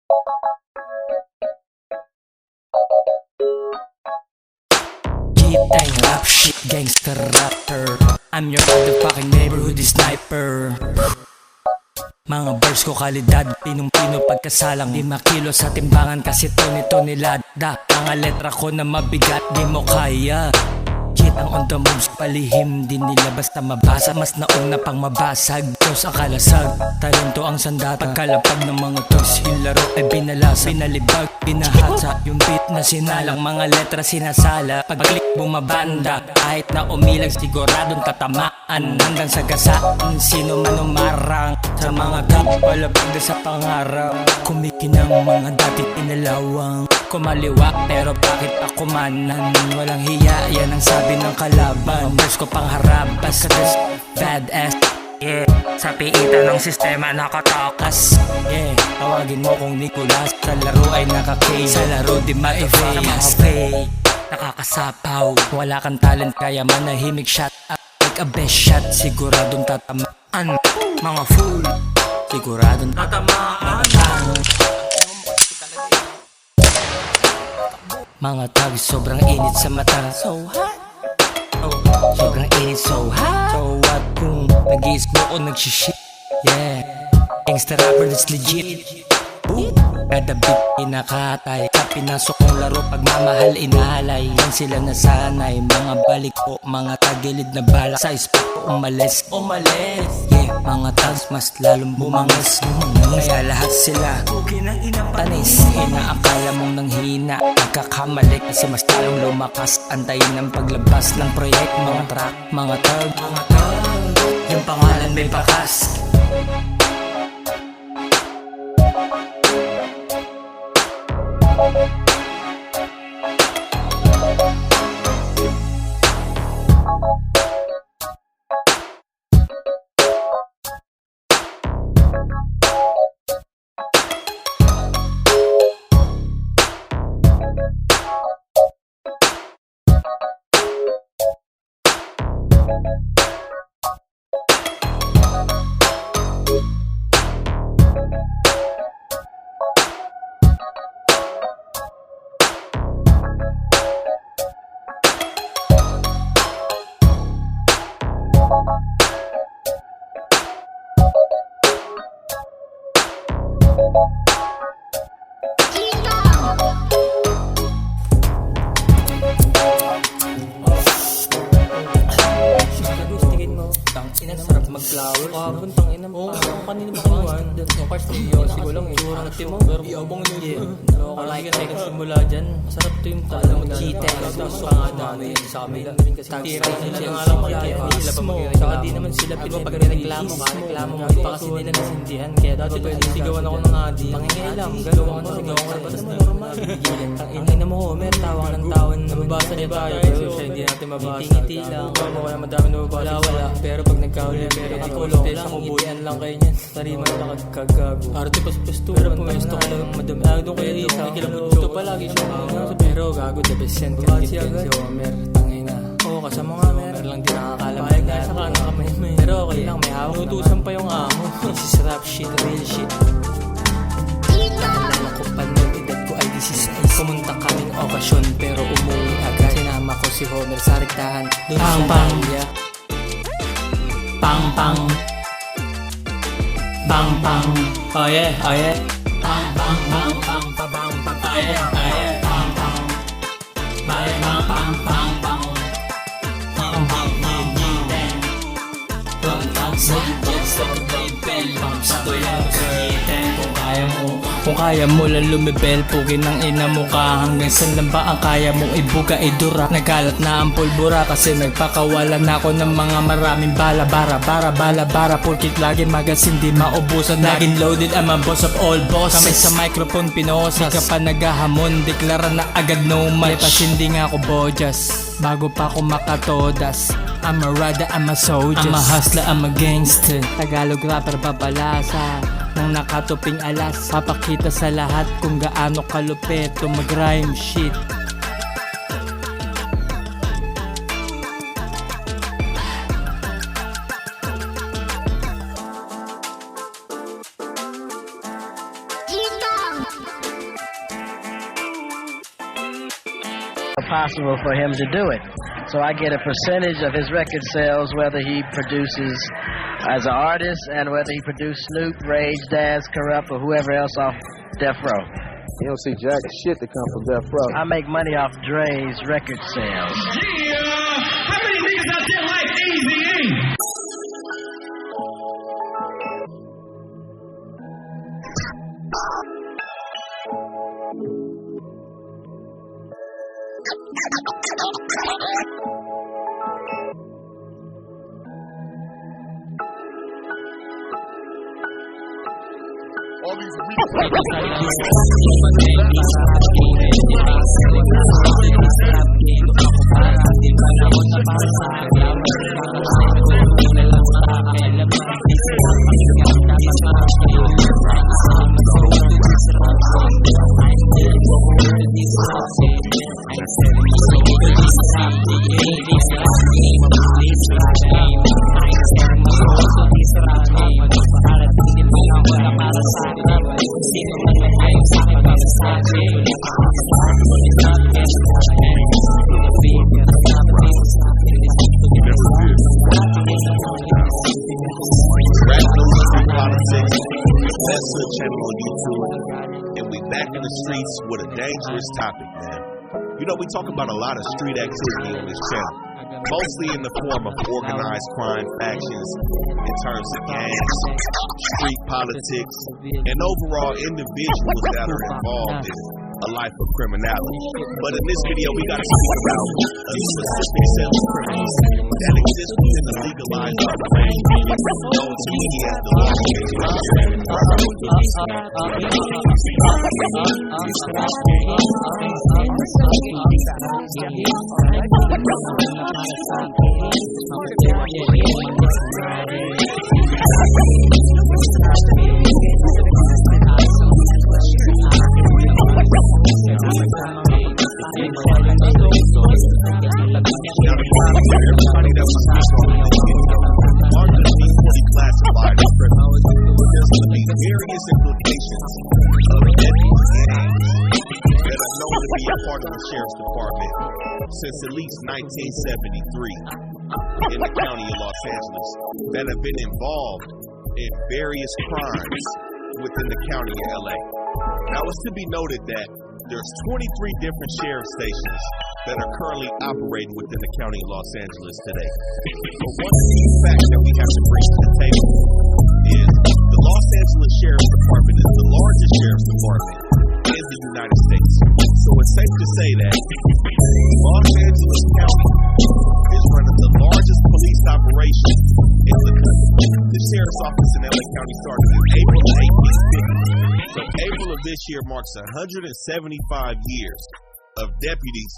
G-Tang rap shit, gangster rapper. I'm your motherfucking neighborhood sniper. Mga bars ko kalidad, pinong-pino pagkasalang di makilo sa timbangan kasi toni-tonelada. Mga letra ko na mabigat, di mo kaya. Kitang on the moves, palihim din nila basta mabasa. Mas nauna pang mabasag, Diyos ang kalasag. Talento ang sandata, pagkalapag ng mga togs. Yung laro ay binalasa, binalibag, binahasa. Yung beat na sinalang, mga letra sinasala. Pag-click bumabanda, kahit na umilag siguradong tatamaan. Hanggang sa gasaan, sino man umarang sa mga tap, palapag na sa pangarap. Kumikinang mga dati pinalawang kumaliwa, pero bakit ako manan? Walang hiya, yan ang sabi ng kalaban. Verse ko pang harabas, cause badass. Yeah, sa piitan ng sistema nakatakas. Yeah, tawagin mo kong Nicolas. Sa laro ay naka-K, sa laro di ma-evade. Sa mga fake, nakakasapaw. Wala kang talent kaya manahimik. Shut up, like a best shot. Siguradong tatamaan. Mga fool, siguradong tatamaan. Mga tag sobrang init sa mata. So hot, sobrang init, so hot. So what kung nag-i-smoke o nag-shit? Yeah, gangsta rapper that's legit. Kada beat pinakatay, sa pinasok kong laro pagmamahal inahalay. Yan sila nasanay, mga balik ko, mga tagilid na balak. Sa spot ko umalis, yeah, mga tags mas lalong bumangas. Kaya lahat sila tanis, inaakala mong nanghina. Nagkakamali kasi mas lalong lumakas. Antayin ang paglabas ng proyekt. Mga track, mga tag, yung pangalan may bakas. Ina, sarap mag-flower. Kahapon, tangina mo. Kanina ba kinuhan? Yung cars na iyo, siguro lang eh. Ate mo, pero iabang nyo yun. Like ka tayo simula dyan. Masarap to yung talang G-Tang. Tapos pangano yan sa amin. Tira nila nga lang kaya nila pa mag-reklamo. Saka di naman sila pinapag-reklamo. Reklamo mo pa kasi nila nasindihan. Kaya dati pwede sigawan ako ng adi. Pangingailam, gano'n ako sigawan ko. Batas mo normal. Tangina mo, Homer, tawa ka ng tawan. Nababasa niya tayo. Pero siya hindi natin mabasa. Ngiti lang. Kaya mo kaya madami nababasa. Wala. Pero pag nagkahuli, pero di ko lang. Sa kubuyan lang kayo niyan. Tarima lang kagago. Arte pa sa pusto. Pero pumesto ko lang madami. Doon kayo isa. Gusto palagi siya. Pero gago, the best yan. Kasi si Homer, tangina. Oo, kasama nga Homer lang din nakakalam. Payag na sa kanan kamay mo. Pero okay lang, may hawak. Nutusan pa yung amo. This is rap shit, real shit. Naalala ko pa nung edad ko ay 16. Pumunta kaming okasyon pero umuwi agad. Sinama ko si Homer sa rektahan. Doon sa Bangya. Pang pang bang bang. Oh yeah, oh yeah. Bang bang bang bang bang bang. Oh yeah, oh yeah. Bang bang bang bang bang bang bang. Bang bang bang bang bang. Bang bang kung kaya mo lang lumibel, pugin ng ina mo ka. Hanggang saan lang ba ang kaya mong ibuga idura? Nagalat na ang pulbura kasi nagpakawalan ako ng mga maraming bala. Bara pulkit lagi magasin di maubusan. Laging loaded ang mga boss of all bosses. Kami sa microphone pinosas. Di ka pa naghahamon, deklara na agad no match. Pasindi nga ako bojas bago pa ako makatodas. I'm a rider, I'm a soldier, I'm a hustler, I'm a gangster. Tagalog rapper papalasa nang nakatuping alas. Papakita sa lahat kung gaano kalupit to mag-rhyme shit. possible for him to do it. So I get a percentage of his record sales, whether he produces as an artist and whether he produced Snoop, Rage, Daz, Corrupt, or whoever else off Death Row. You don't see jack shit that come from Death Row. I make money off Dre's record sales. Yeah! How many niggas out there like Eazy-E? All these channel on YouTube, and we back in the streets with a dangerous topic, man. You know, we talk about a lot of street activity on this channel, mostly in the form of organized crime factions, in terms of gangs, street politics, and overall individuals that are involved in a life of criminality. But in this video, we got to speak about the specific set of criminals that exist within the legalized operation, known to me as the Los Angeles everybody that was largely being classified as criminals. There's going to be various implications of deputy gangs that are known to be a part of the sheriff's department since at least 1973 in the county of Los Angeles that have been involved in various crimes within the county of LA. Now, it's to be noted that there's 23 different sheriff stations that are currently operating within the county of Los Angeles today. But one key fact that we have to bring to the table is the Los Angeles Sheriff's Department is the largest sheriff's department in the United States. So it's safe to say that Los Angeles County is one of the largest police operations in the country. The sheriff's office in LA County started in April of 1850. So April of this year marks 175 years of deputies